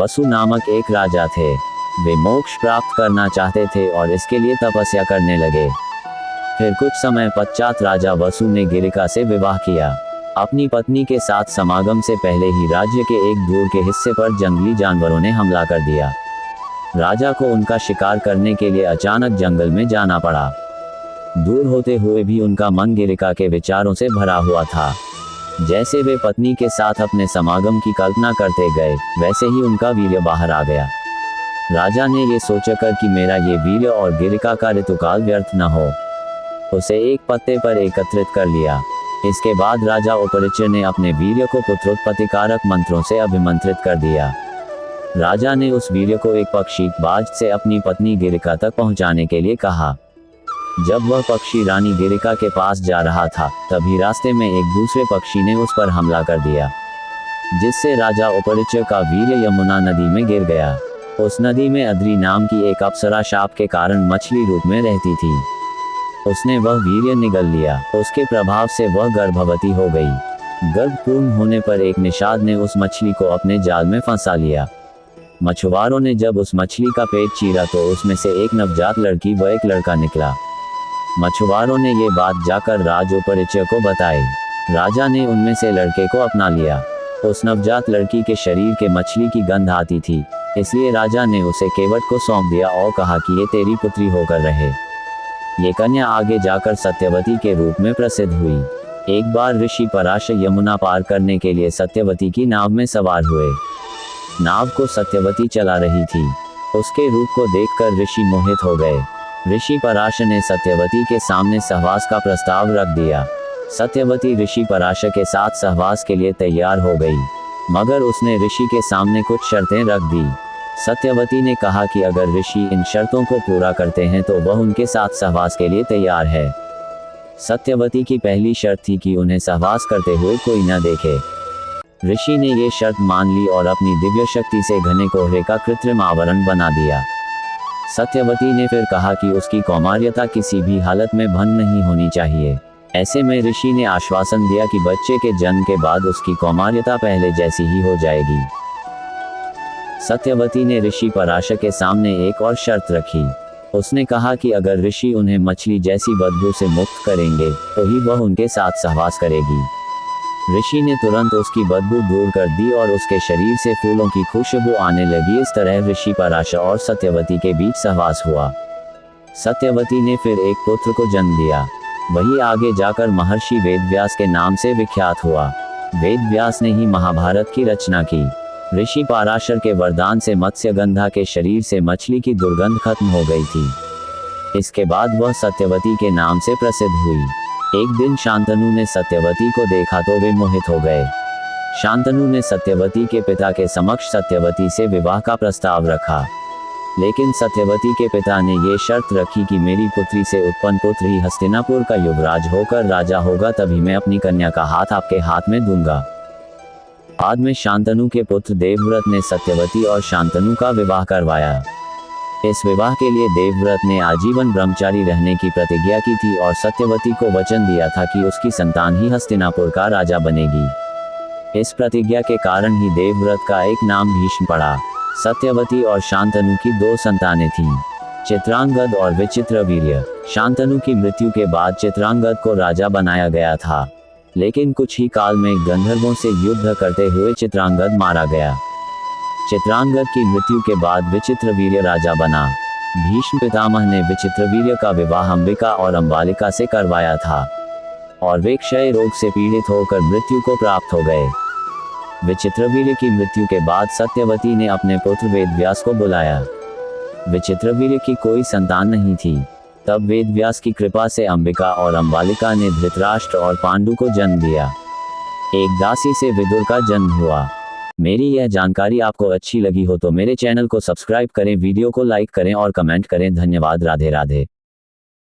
वसु नामक एक राजा थे। वे मोक्ष प्राप्त करना चाहते थे और इसके लिए तपस्या करने लगे। फिर कुछ समय पश्चात राजा वसु ने गिरिका से विवाह किया। अपनी पत्नी के साथ समागम से पहले ही राज्य के एक दूर के हिस्से पर जंगली जानवरों ने हमला कर दिया। राजा को उनका शिकार करने के लिए अचानक जंगल में जाना पड़ा। दूर होते हुए भी उनका मन गिरिका के विचारों से भरा हुआ था। जैसे वे पत्नी के साथ अपने समागम की कल्पना करते गए, वैसे ही उनका वीर्य बाहर आ गया। राजा ने ये सोचकर कि मेरा ये वीर्य और गिरिका का ऋतुकाल व्यर्थ न हो, उसे एक पत्ते पर एकत्रित कर लिया। इसके बाद राजा उपरिचर ने अपने वीर्य को पुत्रोत्पत्तिकारक मंत्रों से अभिमंत्रित कर दिया। राजा ने उस वीर्य को एक पक्षी बाज से अपनी पत्नी गिरिका तक पहुंचाने के लिए कहा। जब वह पक्षी रानी गिरिका के पास जा रहा था, तभी रास्ते में एक दूसरे पक्षी ने उस पर हमला कर दिया, जिससे राजा उपरिचर का वीर्य यमुना नदी में गिर गया। उस नदी में अद्री नाम की एक अप्सरा शाप के कारण मछली रूप में रहती थी। उसने वह वीर्य निगल लिया। उसके प्रभाव से वह गर्भवती हो गई। गर्भ पूर्ण होने पर एक निषाद ने उस मछली को अपने जाल में फंसा लिया। मछुआरों ने जब उस मछली का पेट चीरा तो उसमें से एक नवजात लड़की व एक लड़का निकला। मछुआरों ने ये बात जाकर राज उपरिचर को बताई। राजा ने उनमें से लड़के को अपना लिया। उस नवजात लड़की के शरीर के मछली की गंध आती थी, इसलिए राजा ने उसे केवट को सौंप दिया और कहा कि ये तेरी पुत्री होकर रहे। ये कन्या आगे जाकर सत्यवती के रूप में प्रसिद्ध हुई। एक बार ऋषि पराशर यमुना पार करने के लिए सत्यवती की नाव में सवार हुए। नाव को सत्यवती चला रही थी। उसके रूप को देखकर ऋषि मोहित हो गए। ऋषि पराशर ने सत्यवती के सामने सहवास का प्रस्ताव रख दिया। सत्यवती ऋषि पराशर के साथ सहवास के लिए तैयार हो गई, मगर उसने ऋषि के सामने कुछ शर्तें रख दी। सत्यवती ने कहा कि अगर ऋषि इन शर्तों को पूरा करते हैं तो वह उनके साथ सहवास के लिए तैयार है। सत्यवती की पहली शर्त थी कि उन्हें सहवास करते हुए कोई न देखे। ऋषि ने ये शर्त मान ली और अपनी दिव्य शक्ति से घने कोहरे का कृत्रिम आवरण बना दिया। सत्यवती ने फिर कहा कि उसकी कौमार्यता किसी भी हालत में भंग नहीं होनी चाहिए। ऐसे में ऋषि ने आश्वासन दिया कि बच्चे के जन्म के बाद उसकी कौमार्यता पहले जैसी ही हो जाएगी। सत्यवती ने ऋषि पराशर के सामने एक और शर्त रखी। उसने कहा कि अगर ऋषि उन्हें मछली जैसी बदबू से मुक्त करेंगे तो ही वह उनके साथ सहवास करेगी। ऋषि ने तुरंत उसकी बदबू दूर कर दी और उसके शरीर से फूलों की खुशबू आने लगी। इस तरह ऋषि पराशर और सत्यवती के बीच सहवास हुआ। सत्यवती ने फिर एक पुत्र को जन्म दिया। वही आगे जाकर महर्षि वेदव्यास के नाम से विख्यात हुआ। वेदव्यास ने ही महाभारत की रचना की। ऋषि पराशर के वरदान से मत्स्यगंधा के शरीर से मछली की दुर्गंध खत्म हो गई थी। इसके बाद वह सत्यवती के नाम से प्रसिद्ध हुई। एक दिन शांतनु ने सत्यवती को देखा तो वे मोहित हो गए। शांतनु ने सत्यवती के पिता के समक्ष सत्यवती से विवाह का प्रस्ताव रखा, लेकिन सत्यवती के पिता ने ये शर्त रखी कि मेरी पुत्री से उत्पन्न पुत्र ही हस्तिनापुर का युवराज होकर राजा होगा, तभी मैं अपनी कन्या का हाथ आपके हाथ में दूंगा। बाद में शांतनु के पुत्र देवव्रत ने सत्यवती और शांतनु का विवाह करवाया। इस विवाह के लिए देवव्रत ने आजीवन ब्रह्मचारी रहने की प्रतिज्ञा की थी और सत्यवती को वचन दिया था कि उसकी संतान ही हस्तिनापुर का राजा बनेगी। इस प्रतिज्ञा के कारण ही देवव्रत का एक नाम भीष्म पड़ा। सत्यवती और शांतनु की दो संतानें थीं, चित्रांगद और विचित्रवीर्य। शांतनु की मृत्यु के बाद चित्रांगद को राजा बनाया गया था, लेकिन कुछ ही काल में गंधर्वों से युद्ध करते हुए चित्रांगद मारा गया। चित्रांगद की मृत्यु के बाद विचित्रवीर्य राजा बना। भीष्म पितामह ने विचित्रवीर्य का विवाह अंबिका और अंबालिका से करवाया था और वे क्षय रोग से पीड़ित होकर मृत्यु को प्राप्त हो गए। विचित्रवीर्य की मृत्यु के बाद सत्यवती ने अपने पुत्र वेदव्यास को बुलाया। विचित्रवीर्य की कोई संतान नहीं थी। तब वेदव्यास की कृपा से अंबिका और अंबालिका ने धृतराष्ट्र और पांडु को जन्म दिया। एक दासी से विदुर का जन्म हुआ। मेरी यह जानकारी आपको अच्छी लगी हो तो मेरे चैनल को सब्सक्राइब करें, वीडियो को लाइक करें और कमेंट करें। धन्यवाद। राधे राधे।